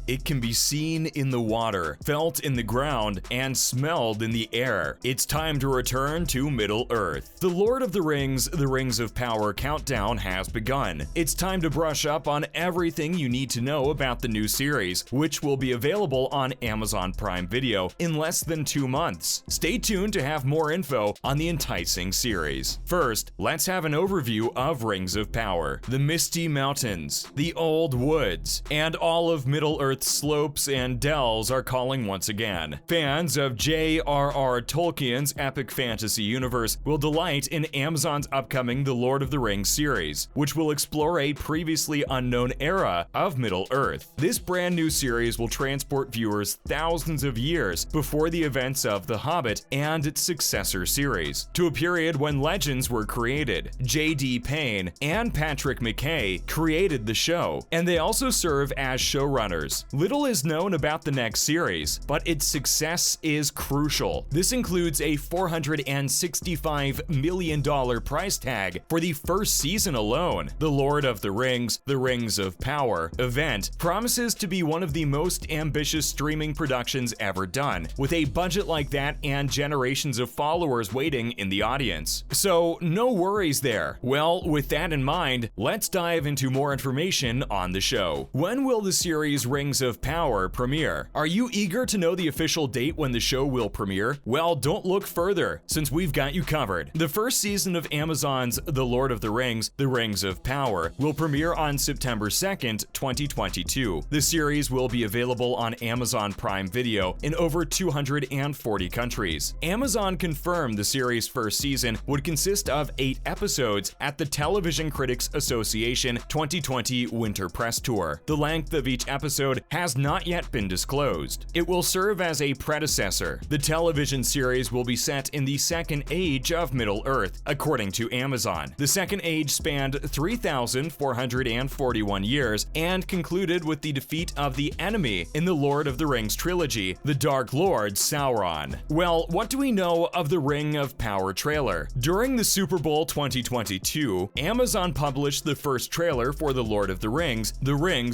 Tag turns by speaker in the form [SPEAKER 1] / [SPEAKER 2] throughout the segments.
[SPEAKER 1] It can be seen in the water, felt in the ground, and smelled in the air. It's time to return to Middle-earth. The Lord of the Rings of Power countdown has begun. It's time to brush up on everything you need to know about the new series, which will be available on Amazon Prime Video in less than 2 months. Stay tuned to have more info on the enticing series. First, let's have an overview of Rings of Power. The Misty Mountains, the Old Woods, and all of Middle-earth's slopes and dells are calling once again. Fans of J.R.R. Tolkien's epic fantasy universe will delight in Amazon's upcoming The Lord of the Rings series, which will explore a previously unknown era of Middle-earth. This brand new series will transport viewers thousands of years before the events of The Hobbit and its successor series, to a period when legends were created. J.D. Payne and Patrick McKay created the show, and they also serve as showrunners. Little is known about the next series, but its success is crucial. This includes a $465 million price tag for the first season alone. The Lord of the Rings of Power event promises to be one of the most ambitious streaming productions ever done, with a budget like that and generations of followers waiting in the audience. So no worries there. Well, with that in mind, let's dive into more information on the show. When will the series Rings of Power premiere? Are you eager to know the official date when the show will premiere? Well, don't look further, since we've got you covered. The first season of Amazon's The Lord of the Rings of Power, will premiere on September 2nd, 2022. The series will be available on Amazon Prime Video in over 240 countries. Amazon confirmed the series' first season would consist of 8 episodes at the Television Critics Association 2020 Winter Press Tour. The length of each episode has not yet been disclosed. It will serve as a predecessor. The television series will be set in the Second Age of Middle-earth, according to Amazon. The Second Age spanned 3,441 years and concluded with the defeat of the enemy in the Lord of the Rings trilogy, the Dark Lord Sauron. Well, what do we know of the Ring of Power trailer? During the Super Bowl 2022, Amazon published the first trailer for The Lord of the Rings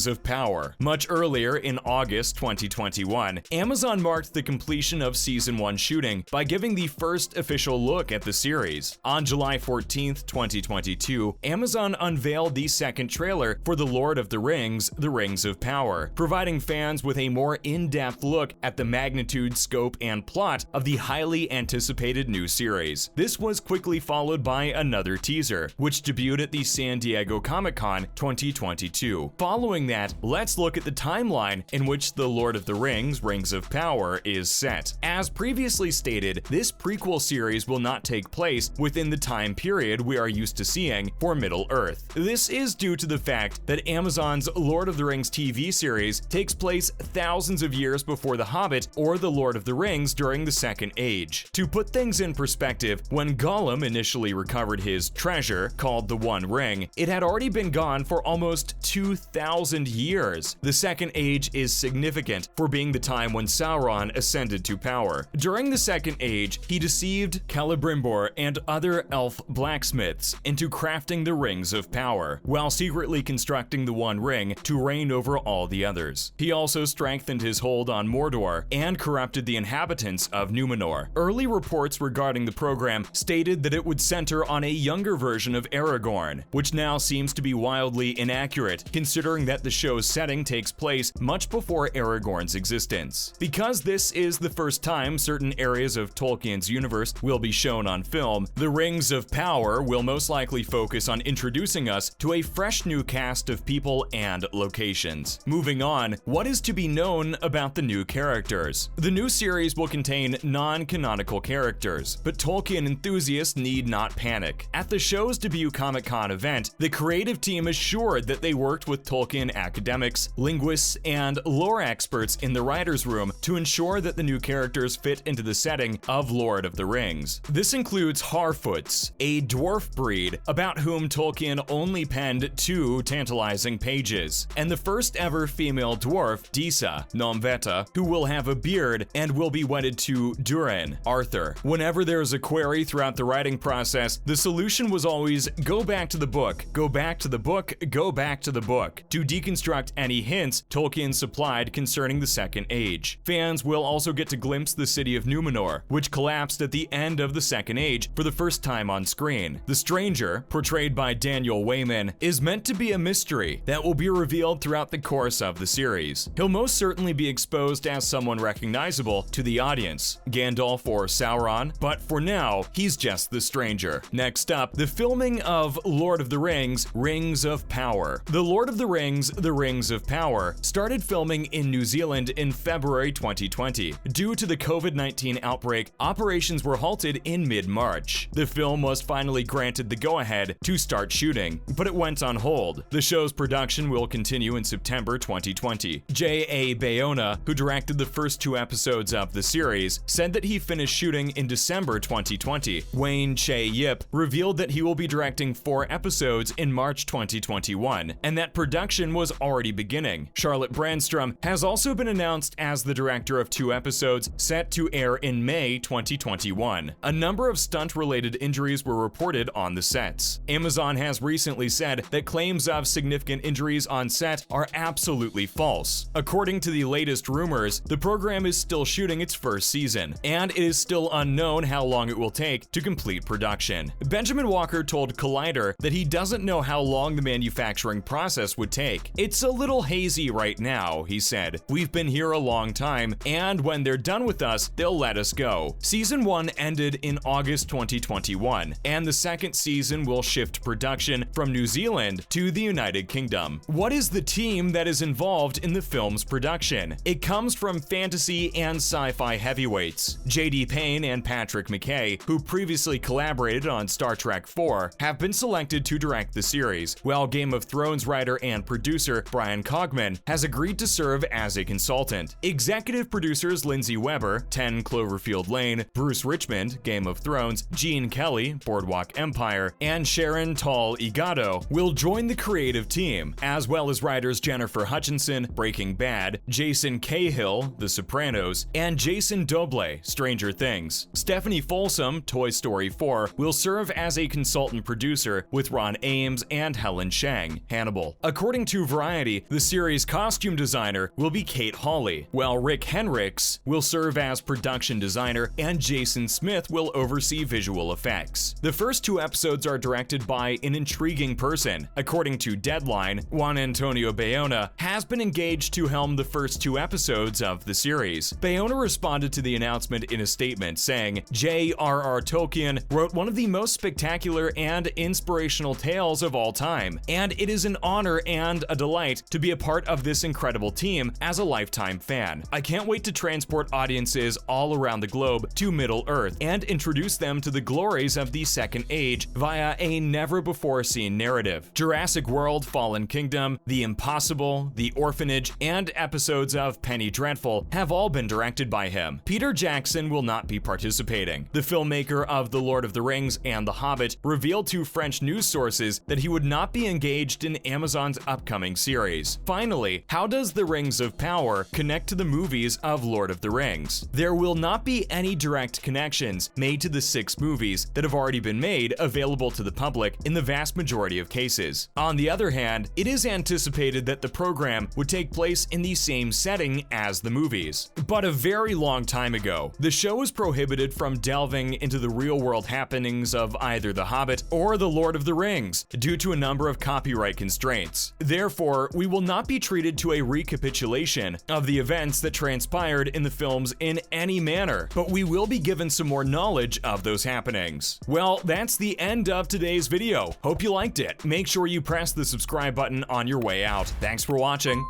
[SPEAKER 1] of Power. Much earlier, in August 2021, Amazon marked the completion of Season 1 shooting by giving the first official look at the series. On July 14th, 2022, Amazon unveiled the second trailer for The Lord of the Rings of Power, providing fans with a more in-depth look at the magnitude, scope, and plot of the highly anticipated new series. This was quickly followed by another teaser, which debuted at the San Diego Comic-Con 2022. Following that, let's look at the timeline in which The Lord of the Rings of Power is set. As previously stated, this prequel series will not take place within the time period we are used to seeing for Middle-earth. This is due to the fact that Amazon's Lord of the Rings TV series takes place thousands of years before The Hobbit or The Lord of the Rings during the Second Age. To put things in perspective, when Gollum initially recovered his treasure, called the One Ring, it had already been gone for almost 2,000 years. The Second Age is significant for being the time when Sauron ascended to power. During the Second Age, he deceived Celebrimbor and other elf blacksmiths into crafting the Rings of Power, while secretly constructing the One Ring to reign over all the others. He also strengthened his hold on Mordor and corrupted the inhabitants of Numenor. Early reports regarding the program stated that it would center on a younger version of Aragorn, which now seems to be wildly inaccurate, considering that the show's setting takes place much before Aragorn's existence. Because this is the first time certain areas of Tolkien's universe will be shown on film, the Rings of Power will most likely focus on introducing us to a fresh new cast of people and locations. Moving on, what is to be known about the new characters? The new series will contain non-canonical characters, but Tolkien enthusiasts need not panic. At the show's debut Comic-Con event, the creative team assured that they worked with Tolkien academics, linguists, and lore experts in the writer's room to ensure that the new characters fit into the setting of Lord of the Rings. This includes Harfoots, a dwarf breed about whom Tolkien only penned 2 tantalizing pages, and the first ever female dwarf, Disa, Nomveta, who will have a beard and will be wedded to Durin, Arthur. Whenever there is a query throughout the writing process, the solution was always go back to the book, go back to the book, go back to the book. To deconstruct any hints, Tolkien Tolkien supplied concerning the Second Age. Fans will also get to glimpse the city of Numenor, which collapsed at the end of the Second Age for the first time on screen. The Stranger, portrayed by Daniel Wayman, is meant to be a mystery that will be revealed throughout the course of the series. He'll most certainly be exposed as someone recognizable to the audience, Gandalf or Sauron, but for now, he's just the Stranger. Next up, the filming of Lord of the Rings, Rings of Power. The Lord of the Rings, The Rings of Power started filming in New Zealand in February 2020. Due to the COVID-19 outbreak, operations were halted in mid-March. The film was finally granted the go-ahead to start shooting, but it went on hold. The show's production will continue in September 2020. J.A. Bayona, who directed the first 2 episodes of the series, said that he finished shooting in December 2020. Wayne Che Yip revealed that he will be directing 4 episodes in March 2021, and that production was already beginning. Charlotte Brandstrom has also been announced as the director of 2 episodes set to air in May 2021. A number of stunt-related injuries were reported on the sets. Amazon has recently said that claims of significant injuries on set are absolutely false. According to the latest rumors, the program is still shooting its first season, and it is still unknown how long it will take to complete production. Benjamin Walker told Collider that he doesn't know how long the manufacturing process would take. "It's a little hazy right now," he said. "We've been here a long time, and when they're done with us, they'll let us go." Season 1 ended in August 2021, and the second season will shift production from New Zealand to the United Kingdom. What is the team that is involved in the film's production? It comes from fantasy and sci-fi heavyweights. J.D. Payne and Patrick McKay, who previously collaborated on Star Trek IV, have been selected to direct the series, while Game of Thrones writer and producer Brian Cogman has agreed to serve as a consultant. Executive producers Lindsay Weber, 10 Cloverfield Lane, Bruce Richmond, Game of Thrones, Gene Kelly, Boardwalk Empire, and Sharon Tall Igato will join the creative team, as well as writers Jennifer Hutchinson, Breaking Bad, Jason Cahill, The Sopranos, and Jason Doble, Stranger Things. Stephanie Folsom, Toy Story 4, will serve as a consultant producer with Ron Ames and Helen Shang, Hannibal. According to Variety, the series' costume designer will be Kate Hawley, while Rick Henricks will serve as production designer and Jason Smith will oversee visual effects. The first 2 episodes are directed by an intriguing person. According to Deadline, Juan Antonio Bayona has been engaged to helm the first 2 episodes of the series. Bayona responded to the announcement in a statement saying, "J.R.R. Tolkien wrote one of the most spectacular and inspirational tales of all time, and it is an honor and a delight to be a part of this incredible team as a lifetime fan. I can't wait to transport audiences all around the globe to Middle-earth and introduce them to the glories of the Second Age via a never-before-seen narrative. Jurassic World: Fallen Kingdom, The Impossible, The Orphanage, and episodes of Penny Dreadful have all been directed by him. Peter Jackson will not be participating. The filmmaker of The Lord of the Rings and The Hobbit revealed to French news sources that he would not be engaged in Amazon's upcoming series. Finally, how does The Rings of Power connect to the movies of Lord of the Rings? There will not be any direct connections made to the 6 movies that have already been made available to the public in the vast majority of cases. On the other hand, it is anticipated that the program would take place in the same setting as the movies. But a very long time ago, the show was prohibited from delving into the real-world happenings of either The Hobbit or The Lord of the Rings due to a number of copyright constraints. Therefore, we will not be treated to a recapitulation of the events that transpired in the films in any manner, but we will be given some more knowledge of those happenings. Well, that's the end of today's video. Hope you liked it. Make sure you press the subscribe button on your way out. Thanks for watching.